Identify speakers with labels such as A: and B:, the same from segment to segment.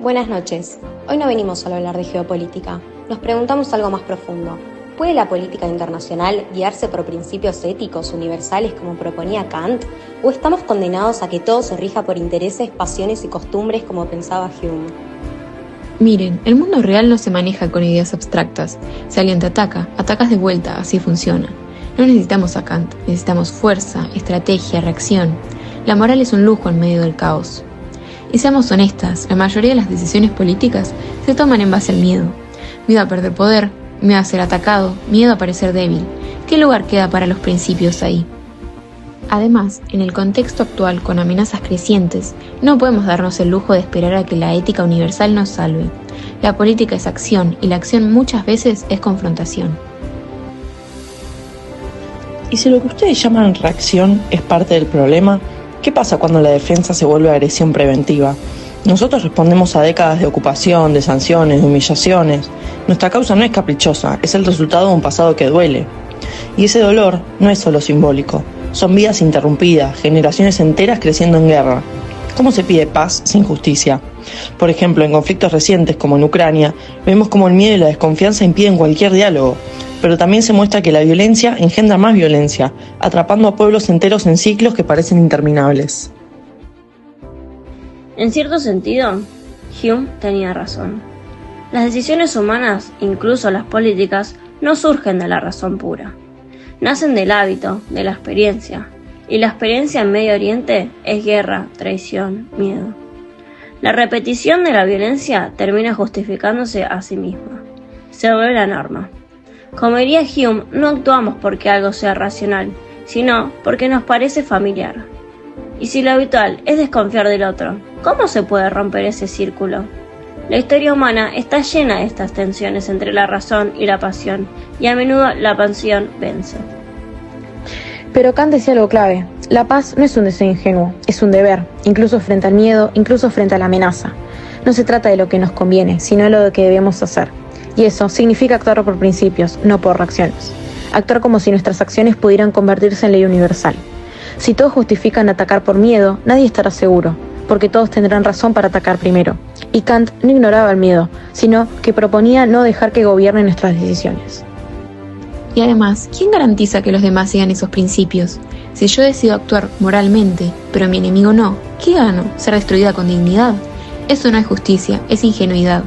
A: Buenas noches. Hoy no venimos solo a hablar de geopolítica. Nos preguntamos algo más profundo. ¿Puede la política internacional guiarse por principios éticos universales como proponía Kant? ¿O estamos condenados a que todo se rija por intereses, pasiones y costumbres como pensaba Hume?
B: Miren, el mundo real no se maneja con ideas abstractas. Si alguien te ataca, atacas de vuelta, así funciona. No necesitamos a Kant, necesitamos fuerza, estrategia, reacción. La moral es un lujo en medio del caos. Y seamos honestas, la mayoría de las decisiones políticas se toman en base al miedo. Miedo a perder poder, miedo a ser atacado, miedo a parecer débil. ¿Qué lugar queda para los principios ahí? Además, en el contexto actual con amenazas crecientes, no podemos darnos el lujo de esperar a que la ética universal nos salve. La política es acción y la acción muchas veces es confrontación.
C: Y si lo que ustedes llaman reacción es parte del problema, ¿qué pasa cuando la defensa se vuelve agresión preventiva? Nosotros respondemos a décadas de ocupación, de sanciones, de humillaciones. Nuestra causa no es caprichosa, es el resultado de un pasado que duele. Y ese dolor no es solo simbólico, son vidas interrumpidas, generaciones enteras creciendo en guerra. ¿Cómo se pide paz sin justicia? Por ejemplo, en conflictos recientes como en Ucrania, vemos cómo el miedo y la desconfianza impiden cualquier diálogo. Pero también se muestra que la violencia engendra más violencia, atrapando a pueblos enteros en ciclos que parecen interminables.
D: En cierto sentido, Hume tenía razón. Las decisiones humanas, incluso las políticas, no surgen de la razón pura. Nacen del hábito, de la experiencia. Y la experiencia en Medio Oriente es guerra, traición, miedo. La repetición de la violencia termina justificándose a sí misma. Se vuelve la norma. Como diría Hume, no actuamos porque algo sea racional, sino porque nos parece familiar. Y si lo habitual es desconfiar del otro, ¿cómo se puede romper ese círculo? La historia humana está llena de estas tensiones entre la razón y la pasión, y a menudo la pasión vence.
E: Pero Kant decía algo clave: la paz no es un deseo ingenuo, es un deber, incluso frente al miedo, incluso frente a la amenaza. No se trata de lo que nos conviene, sino de lo que debemos hacer. Y eso significa actuar por principios, no por reacciones. Actuar como si nuestras acciones pudieran convertirse en ley universal. Si todos justifican atacar por miedo, nadie estará seguro, porque todos tendrán razón para atacar primero. Y Kant no ignoraba el miedo, sino que proponía no dejar que gobierne nuestras decisiones.
B: Y además, ¿quién garantiza que los demás sigan esos principios? Si yo decido actuar moralmente, pero mi enemigo no, ¿qué gano? ¿Ser destruida con dignidad? Eso no es justicia, es ingenuidad.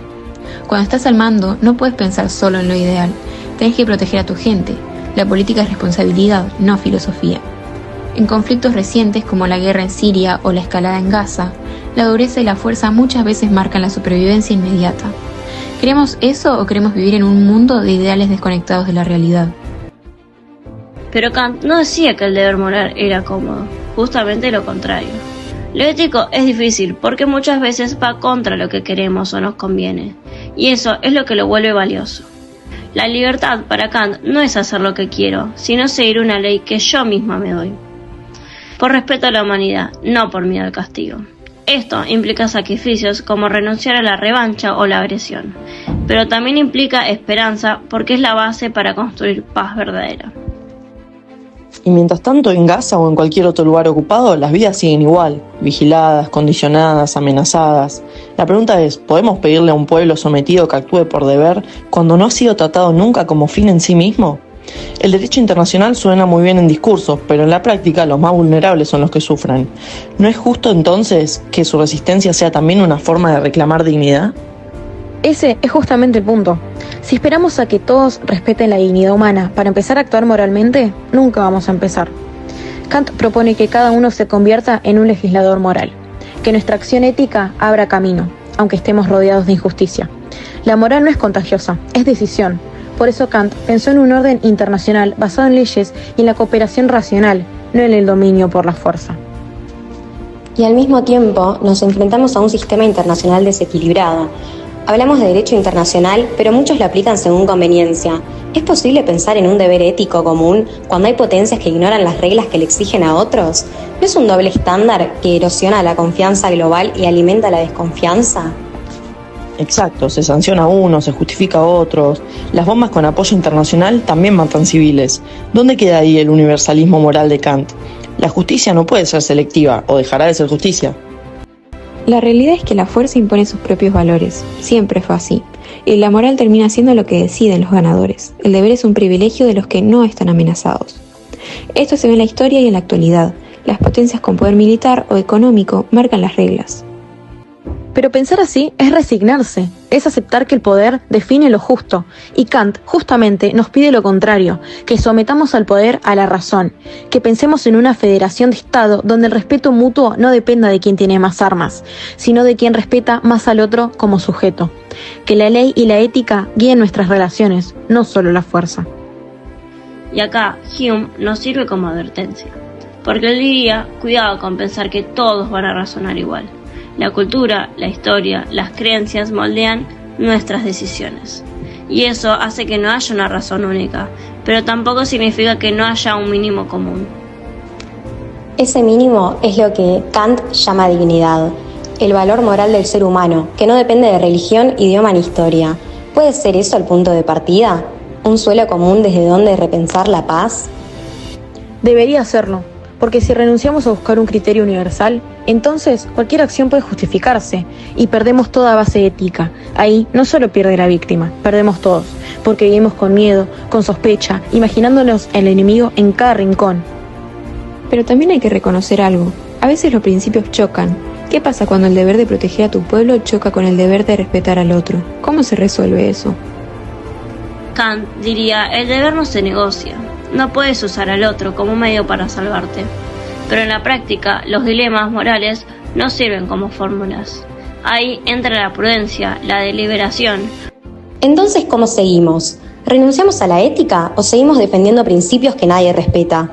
B: Cuando estás al mando, no puedes pensar solo en lo ideal. Tenés que proteger a tu gente. La política es responsabilidad, no filosofía. En conflictos recientes como la guerra en Siria o la escalada en Gaza, la dureza y la fuerza muchas veces marcan la supervivencia inmediata. ¿Queremos eso o queremos vivir en un mundo de ideales desconectados de la realidad?
D: Pero Kant no decía que el deber moral era cómodo, justamente lo contrario. Lo ético es difícil porque muchas veces va contra lo que queremos o nos conviene, y eso es lo que lo vuelve valioso. La libertad para Kant no es hacer lo que quiero, sino seguir una ley que yo misma me doy. Por respeto a la humanidad, no por miedo al castigo. Esto implica sacrificios como renunciar a la revancha o la agresión, pero también implica esperanza porque es la base para construir paz verdadera.
C: Y mientras tanto, en Gaza o en cualquier otro lugar ocupado, las vidas siguen igual, vigiladas, condicionadas, amenazadas. La pregunta es, ¿podemos pedirle a un pueblo sometido que actúe por deber cuando no ha sido tratado nunca como fin en sí mismo? El derecho internacional suena muy bien en discursos, pero en la práctica los más vulnerables son los que sufren. ¿No es justo entonces que su resistencia sea también una forma de reclamar dignidad?
E: Ese es justamente el punto. Si esperamos a que todos respeten la dignidad humana para empezar a actuar moralmente, nunca vamos a empezar. Kant propone que cada uno se convierta en un legislador moral, que nuestra acción ética abra camino, aunque estemos rodeados de injusticia. La moral no es contagiosa, es decisión. Por eso Kant pensó en un orden internacional basado en leyes y en la cooperación racional, no en el dominio por la fuerza.
A: Y al mismo tiempo nos enfrentamos a un sistema internacional desequilibrado. Hablamos de derecho internacional, pero muchos lo aplican según conveniencia. ¿Es posible pensar en un deber ético común cuando hay potencias que ignoran las reglas que le exigen a otros? ¿No es un doble estándar que erosiona la confianza global y alimenta la desconfianza?
C: Exacto, se sanciona a unos, se justifica a otros. Las bombas con apoyo internacional también matan civiles. ¿Dónde queda ahí el universalismo moral de Kant? La justicia no puede ser selectiva, o dejará de ser justicia.
B: La realidad es que la fuerza impone sus propios valores, siempre fue así, y la moral termina siendo lo que deciden los ganadores. El deber es un privilegio de los que no están amenazados. Esto se ve en la historia y en la actualidad. Las potencias con poder militar o económico marcan las reglas.
E: Pero pensar así es resignarse, es aceptar que el poder define lo justo, y Kant justamente nos pide lo contrario, que sometamos al poder a la razón, que pensemos en una federación de Estado donde el respeto mutuo no dependa de quién tiene más armas, sino de quien respeta más al otro como sujeto, que la ley y la ética guíen nuestras relaciones, no solo la fuerza.
D: Y acá Hume nos sirve como advertencia, porque él diría, cuidado con pensar que todos van a razonar igual. La cultura, la historia, las creencias moldean nuestras decisiones. Y eso hace que no haya una razón única, pero tampoco significa que no haya un mínimo común.
A: Ese mínimo es lo que Kant llama dignidad, el valor moral del ser humano, que no depende de religión, idioma ni historia. ¿Puede ser eso el punto de partida? ¿Un suelo común desde donde repensar la paz?
E: Debería serlo, porque si renunciamos a buscar un criterio universal, entonces cualquier acción puede justificarse y perdemos toda base ética. Ahí no solo pierde la víctima, perdemos todos, porque vivimos con miedo, con sospecha, imaginándonos el enemigo en cada rincón.
B: Pero también hay que reconocer algo. A veces los principios chocan. ¿Qué pasa cuando el deber de proteger a tu pueblo choca con el deber de respetar al otro? ¿Cómo se resuelve eso?
D: Kant diría, el deber no se negocia. No puedes usar al otro como medio para salvarte. Pero en la práctica, los dilemas morales no sirven como fórmulas. Ahí entra la prudencia, la deliberación.
A: Entonces, ¿cómo seguimos? ¿Renunciamos a la ética o seguimos defendiendo principios que nadie respeta?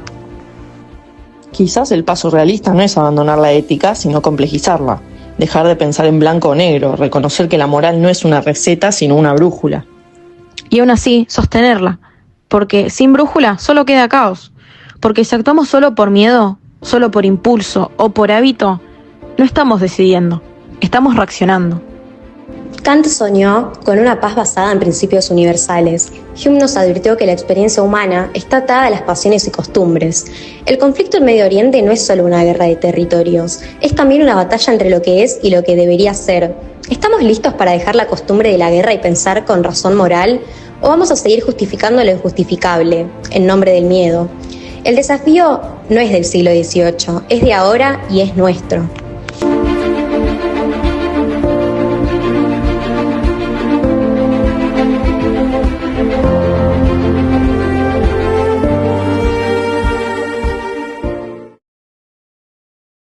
C: Quizás el paso realista no es abandonar la ética, sino complejizarla. Dejar de pensar en blanco o negro, reconocer que la moral no es una receta, sino una brújula.
E: Y aún así, sostenerla. Porque sin brújula solo queda caos. Porque si actuamos solo por miedo, solo por impulso o por hábito, no estamos decidiendo, estamos reaccionando.
A: Kant soñó con una paz basada en principios universales. Hume nos advirtió que la experiencia humana está atada a las pasiones y costumbres. El conflicto en Medio Oriente no es solo una guerra de territorios, es también una batalla entre lo que es y lo que debería ser. ¿Estamos listos para dejar la costumbre de la guerra y pensar con razón moral? ¿O vamos a seguir justificando lo injustificable, en nombre del miedo? El desafío no es del siglo XVIII, es de ahora y es nuestro.